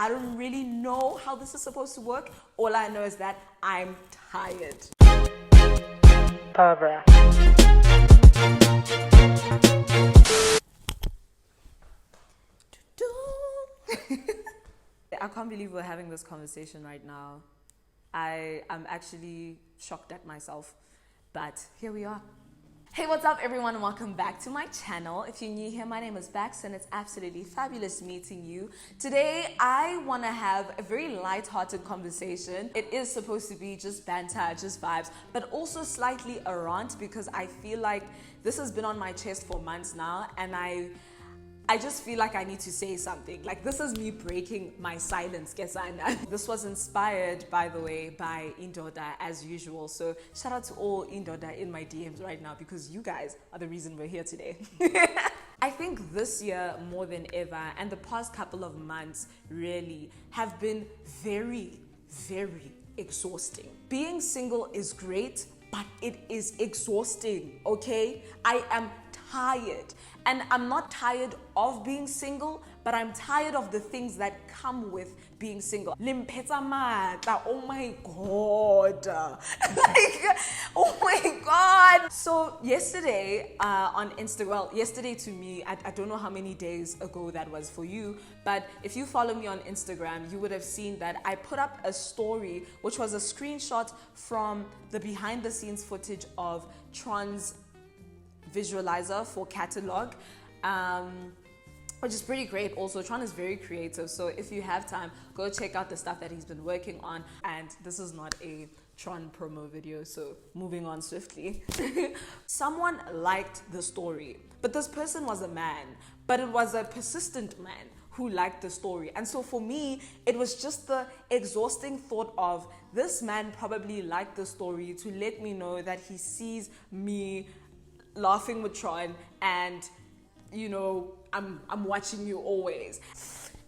I don't really know how this is supposed to work. All I know is that I'm tired. Baxbara. I can't believe we're having this conversation right now. I'm actually shocked at myself, but here we are. Hey, what's up everyone, and welcome back to my channel. If you're new here, my name is Bax and it's absolutely fabulous meeting you. Today, I want to have a very light-hearted conversation. It is supposed to be just banter, just vibes, but also slightly a rant because I feel like this has been on my chest for months now, and I just feel like I need to say something. Like, this is me breaking my silence, Kesana. This was inspired, by the way, by Indoda as usual. So shout out to all Indoda in my DMs right now because you guys are the reason we're here today. I think this year more than ever, and the past couple of months really have been very, very exhausting. Being single is great, but it is exhausting, okay? I am tired. And I'm not tired of being single, but I'm tired of the things that come with being single. Limpeta mata, oh my God. Like, oh my God. So yesterday on Instagram, well, yesterday to me, I don't know how many days ago that was for you, but if you follow me on Instagram, you would have seen that I put up a story, which was a screenshot from the behind the scenes footage of Tron's visualizer for catalog, which is pretty great. Also, Tron is very creative, so if you have time, go check out the stuff that he's been working on. And this is not a Tron promo video, so moving on swiftly. Someone liked the story, but this person was a man, but it was a persistent man who liked the story. And so for me, it was just the exhausting thought of this man probably liked the story to let me know that he sees me laughing with Tron, and you know, I'm watching you always.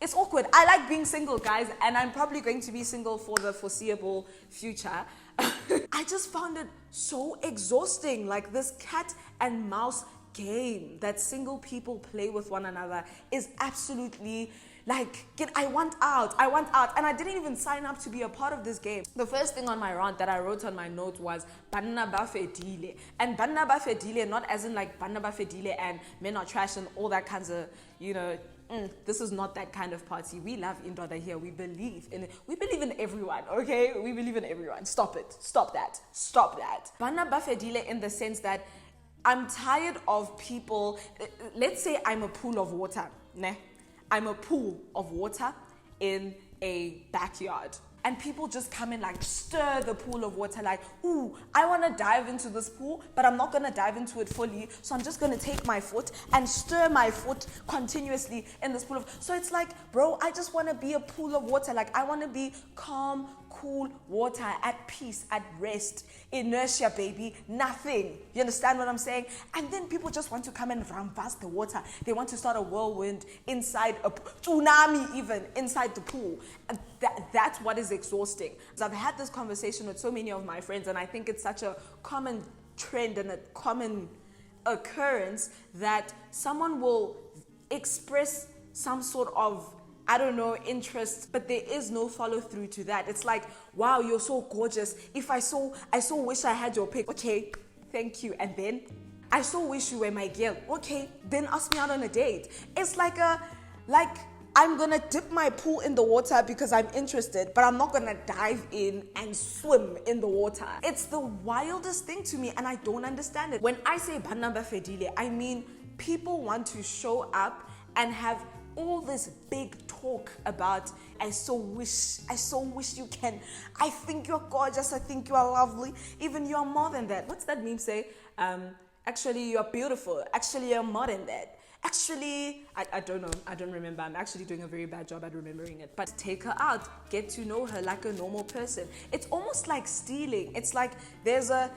It's awkward. I like being single, guys, and I'm probably going to be single for the foreseeable future. I just found it so exhausting, like this cat and mouse game that single people play with one another is absolutely like, I want out, and I didn't even sign up to be a part of this game. The first thing on my rant that I wrote on my note was banna bafedile, and banna bafedile not as in like banna bafedile and men are trash and all that kinds of, you know, this is not that kind of party. We love Indoda here. We believe in everyone, okay? We believe in everyone. Stop it. Stop that. Stop that. Banna bafedile in the sense that I'm tired of people. Let's say I'm a pool of water, ne? I'm a pool of water in a backyard. And people just come and like stir the pool of water like, ooh, I want to dive into this pool, but I'm not going to dive into it fully. So I'm just going to take my foot and stir my foot continuously in this pool of... So it's like, bro, I just want to be a pool of water. Like, I want to be calm, cool water, at peace, at rest. Inertia, baby, nothing. You understand what I'm saying? And then people just want to come and rambast the water. They want to start a whirlwind inside a tsunami, even inside the pool. And that's what is exhausting. So I've had this conversation with so many of my friends, and I think it's such a common trend and a common occurrence that someone will express some sort of, I don't know, interest, but there is no follow through to that. It's like, wow, you're so gorgeous. If I so wish I had your pic. Okay, thank you. And then I so wish you were my girl. Okay, then ask me out on a date. It's like I'm gonna dip my pool in the water because I'm interested, but I'm not gonna dive in and swim in the water. It's the wildest thing to me, and I don't understand it. When I say banna bafedile, I mean people want to show up and have all this big talk about, I so wish you can, I think you're gorgeous, I think you are lovely, even you're more than that. What's that meme say? Actually you're beautiful, actually you're more than that. Actually, I don't know, I don't remember. I'm actually doing a very bad job at remembering it. But take her out, get to know her like a normal person. It's almost like stealing. It's like there's a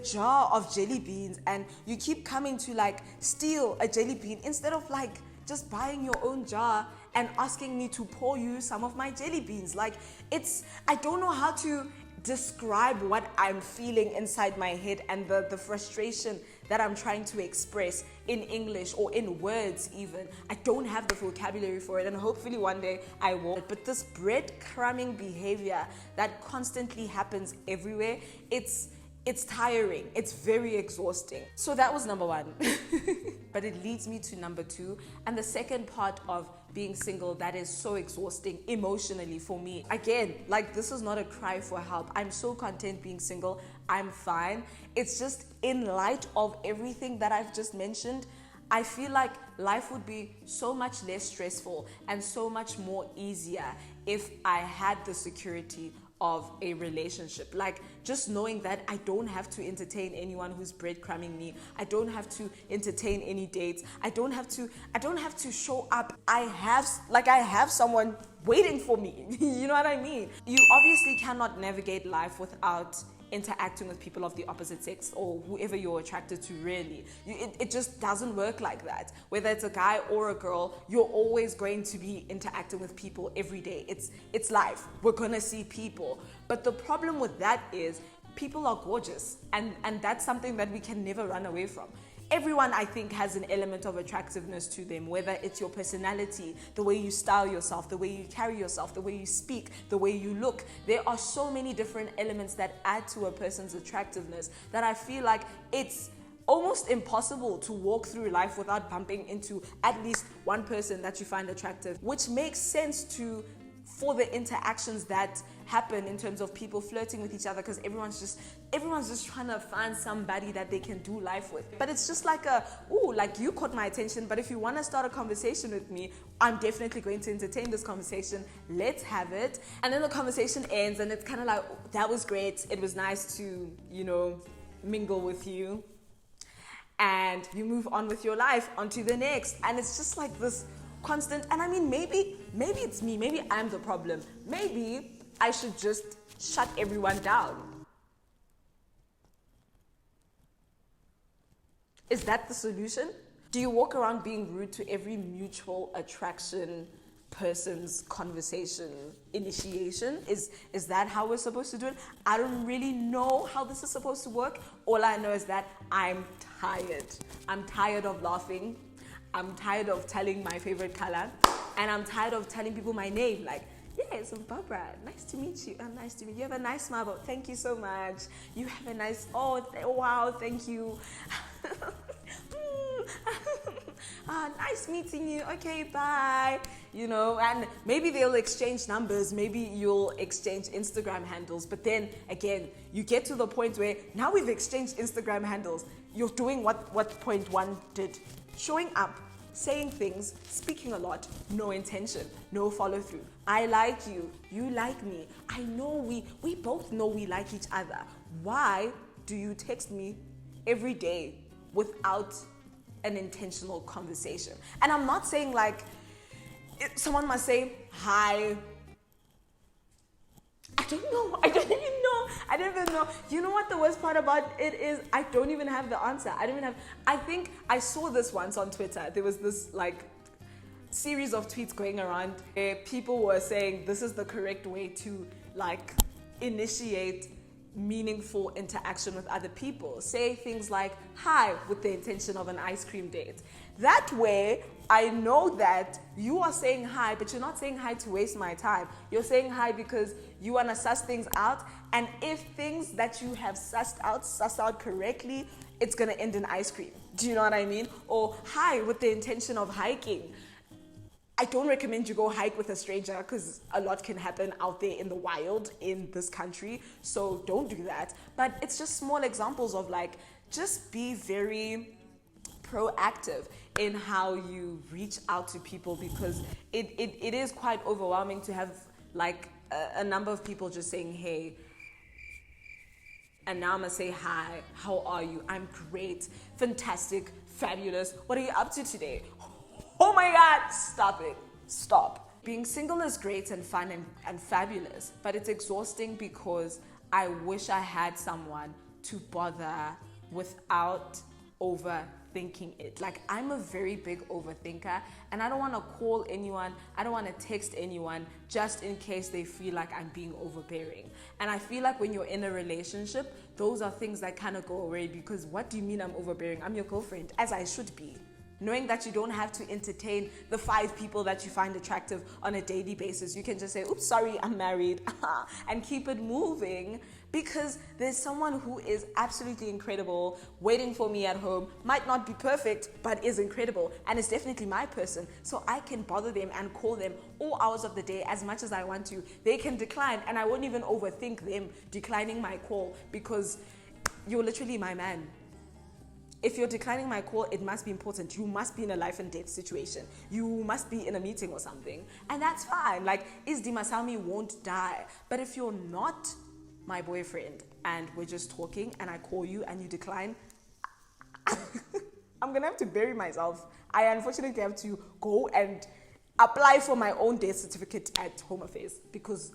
jar of jelly beans and you keep coming to like steal a jelly bean instead of like just buying your own jar and asking me to pour you some of my jelly beans. Like, I don't know how to describe what I'm feeling inside my head and the frustration that I'm trying to express in English or in words even. I don't have the vocabulary for it, and hopefully one day I will. But this breadcrumbing behavior that constantly happens everywhere, it's tiring. It's very exhausting. So that was number one. But it leads me to number two. And the second part of being single that is so exhausting emotionally for me. Again, like, this is not a cry for help. I'm so content being single. I'm fine. It's just in light of everything that I've just mentioned, I feel like life would be so much less stressful and so much more easier if I had the security of a relationship. Like, just knowing that I don't have to entertain anyone who's breadcrumbing me. I don't have to entertain any dates. I don't have to show up. I have someone waiting for me. You know what I mean? You obviously cannot navigate life without interacting with people of the opposite sex or whoever you're attracted to, really. It just doesn't work like that. Whether it's a guy or a girl, you're always going to be interacting with people every day. It's life. We're gonna see people. But the problem with that is people are gorgeous, and that's something that we can never run away from. Everyone, I think, has an element of attractiveness to them, whether it's your personality, the way you style yourself, the way you carry yourself, the way you speak, the way you look. There are so many different elements that add to a person's attractiveness that I feel like it's almost impossible to walk through life without bumping into at least one person that you find attractive, which makes sense for the interactions that happen in terms of people flirting with each other, because everyone's just trying to find somebody that they can do life with. But it's just like like, you caught my attention, but if you want to start a conversation with me, I'm definitely going to entertain this conversation. Let's have it. And then the conversation ends, and it's kind of like, oh, that was great. It was nice to, mingle with you. And you move on with your life, onto the next. And it's just like this constant, and I mean, maybe it's me, maybe I'm the problem. Maybe I should just shut everyone down. Is that the solution? Do you walk around being rude to every mutual attraction person's conversation initiation? Is that how we're supposed to do it? I don't really know how this is supposed to work. All I know is that I'm tired. I'm tired of laughing. I'm tired of telling my favorite color, and I'm tired of telling people my name. Like, yeah, it's Baxbara. Nice to meet you. Nice to meet you. You have a nice smile. But thank you so much. You have a nice. Wow. Thank you. Nice meeting you. Okay, bye. And maybe they'll exchange numbers. Maybe you'll exchange Instagram handles. But then again, you get to the point where now we've exchanged Instagram handles. You're doing what point one did. Showing up, saying things, speaking a lot, no intention, no follow through. I like you, you like me. I know we both know we like each other. Why do you text me every day without an intentional conversation? And I'm not saying like someone must say hi. I don't know. I don't even know. You know what the worst part about it is? I don't even have the answer. I think I saw this once on Twitter. There was this like series of tweets going around where people were saying this is the correct way to like initiate meaningful interaction with other people. Say things like hi with the intention of an ice cream date. That way, I know that you are saying hi, but you're not saying hi to waste my time. You're saying hi because you want to suss things out. And if things that you have sussed out correctly, it's going to end in ice cream. Do you know what I mean? Or hi with the intention of hiking. I don't recommend you go hike with a stranger because a lot can happen out there in the wild in this country. So don't do that. But it's just small examples of like, just be very proactive in how you reach out to people, because it is quite overwhelming to have like a number of people just saying, hey, and now I'm gonna say hi, how are you? I'm great, fantastic, fabulous. What are you up to today? Oh my God, stop it, stop. Being single is great and fun and fabulous, but it's exhausting because I wish I had someone to bother without overthinking. overthinking it. Like, I'm a very big overthinker, and I don't want to call anyone, I don't want to text anyone just in case they feel like I'm being overbearing. And I feel like when you're in a relationship, those are things that kind of go away, because what do you mean I'm overbearing? I'm your girlfriend, as I should be. Knowing that you don't have to entertain the 5 people that you find attractive on a daily basis. You can just say, oops, sorry, I'm married, and keep it moving, because there's someone who is absolutely incredible waiting for me at home, might not be perfect, but is incredible, and is definitely my person. So I can bother them and call them all hours of the day as much as I want to. They can decline, and I won't even overthink them declining my call, because you're literally my man. If you're declining my call, it must be important. You must be in a life and death situation. You must be in a meeting or something. And that's fine. Like, Izdi Masami won't die. But if you're not my boyfriend and we're just talking and I call you and you decline, I'm going to have to bury myself. I unfortunately have to go and apply for my own death certificate at Home Affairs, because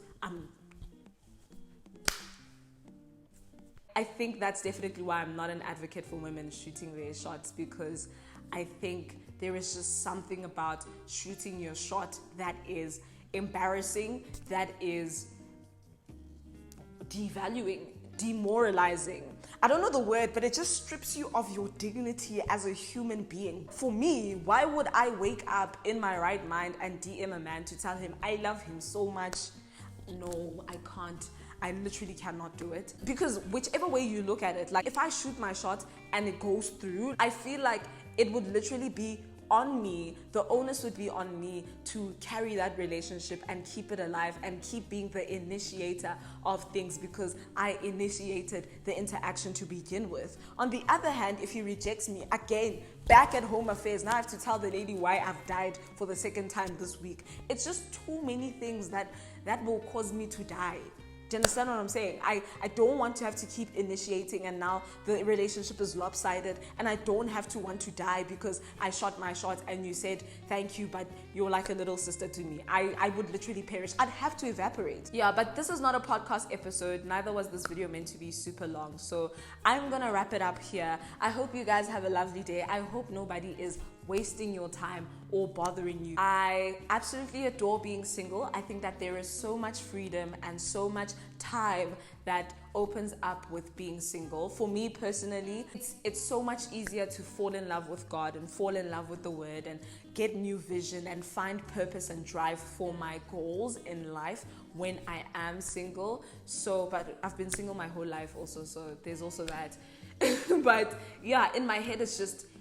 I think that's definitely why I'm not an advocate for women shooting their shots, because I think there is just something about shooting your shot that is embarrassing, that is devaluing, demoralizing. I don't know the word, but it just strips you of your dignity as a human being. For me, why would I wake up in my right mind and DM a man to tell him I love him so much? No, I can't. I literally cannot do it, because whichever way you look at it, like if I shoot my shot and it goes through, I feel like it would literally be on me. The onus would be on me to carry that relationship and keep it alive and keep being the initiator of things, because I initiated the interaction to begin with. On the other hand, if he rejects me, again, back at Home Affairs, now I have to tell the lady why I've died for the 2nd time this week. It's just too many things that will cause me to die. Do you understand what I'm saying? I don't want to have to keep initiating, and now the relationship is lopsided, and I don't have to want to die because I shot my shot and you said thank you, but you're like a little sister to me. I would literally perish. I'd have to evaporate. Yeah, but this is not a podcast episode. Neither was this video meant to be super long. So I'm gonna wrap it up here. I hope you guys have a lovely day. I hope nobody is wasting your time or bothering you. I absolutely adore being single. I think that there is so much freedom and so much time that opens up with being single. For me personally, it's so much easier to fall in love with God and fall in love with the word and get new vision and find purpose and drive for my goals in life when I am single. So, but I've been single my whole life also, so there's also that. But yeah, in my head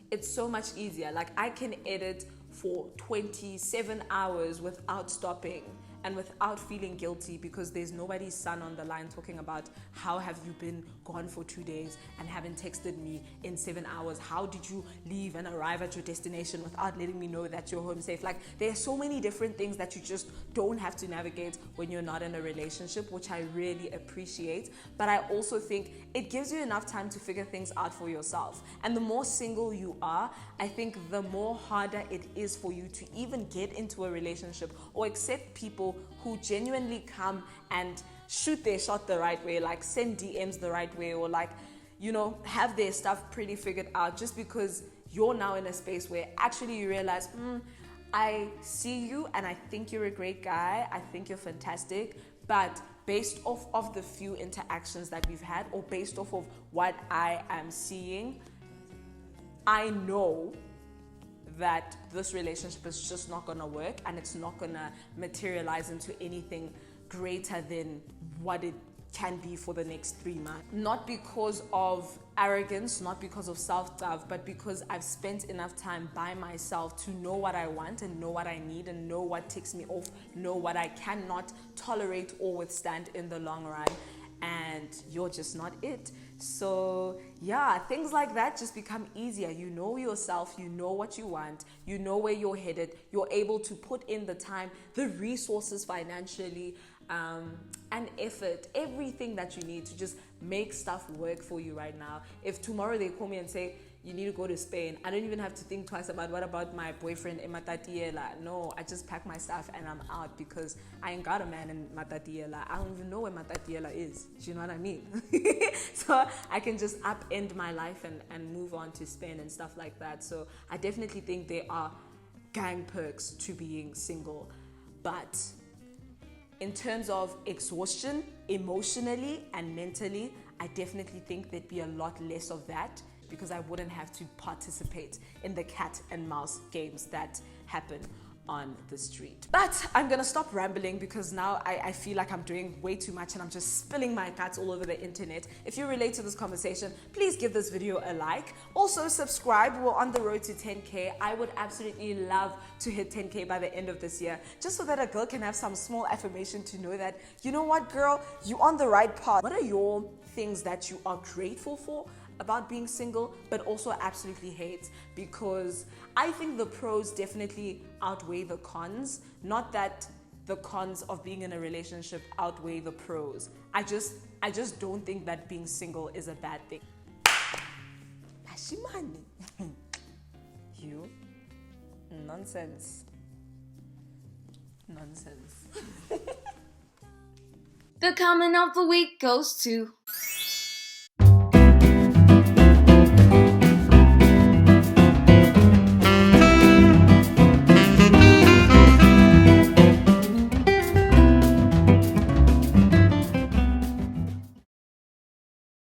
it's so much easier. Like, I can edit for 27 hours without stopping and without feeling guilty, because there's nobody's son on the line talking about how have you been gone for 2 days and haven't texted me in 7 hours. How did you leave and arrive at your destination without letting me know that you're home safe? Like, there are so many different things that you just don't have to navigate when you're not in a relationship, which I really appreciate. But I also think it gives you enough time to figure things out for yourself. And the more single you are, I think the more harder it is for you to even get into a relationship or accept people who genuinely come and shoot their shot the right way, like send DMs the right way, or like, you know, have their stuff pretty figured out, just because you're now in a space where actually you realize, I see you and I think you're a great guy, I think you're fantastic, but based off of the few interactions that we've had, or based off of what I am seeing, I know that this relationship is just not gonna work, and it's not gonna materialize into anything greater than what it can be for the next 3 months. Not because of arrogance, not because of self-doubt, but because I've spent enough time by myself to know what I want and know what I need and know what ticks me off, know what I cannot tolerate or withstand in the long run. And you're just not it. So yeah, things like that just become easier. You know yourself, you know what you want, you know where you're headed, you're able to put in the time, the resources financially, and effort, everything that you need to just make stuff work for you right now. If tomorrow they call me and say, you need to go to Spain, I don't even have to think twice about what about my boyfriend in Matatiela. No, I just pack my stuff and I'm out, because I ain't got a man in Matatiela. I don't even know where Matatiela is. Do you know what I mean? so I can just upend my life and move on to spend and stuff like that. So I definitely think there are gang perks to being single. But in terms of exhaustion, emotionally and mentally, I definitely think there'd be a lot less of that because I wouldn't have to participate in the cat and mouse games that happen on the street. But I'm gonna stop rambling because now I feel like I'm doing way too much and I'm just spilling my guts all over the internet. If you relate to this conversation, please give this video a like. Also subscribe. We're on the road to 10K. I would absolutely love to hit 10K by the end of this year, just so that a girl can have some small affirmation to know that, you know what, girl, you're on the right path. What are your things that you are grateful for about being single, but also absolutely hate? Because I think the pros definitely outweigh the cons. Not that the cons of being in a relationship outweigh the pros. I just don't think that being single is a bad thing. Ashimani. You? Nonsense. The comment of the week goes to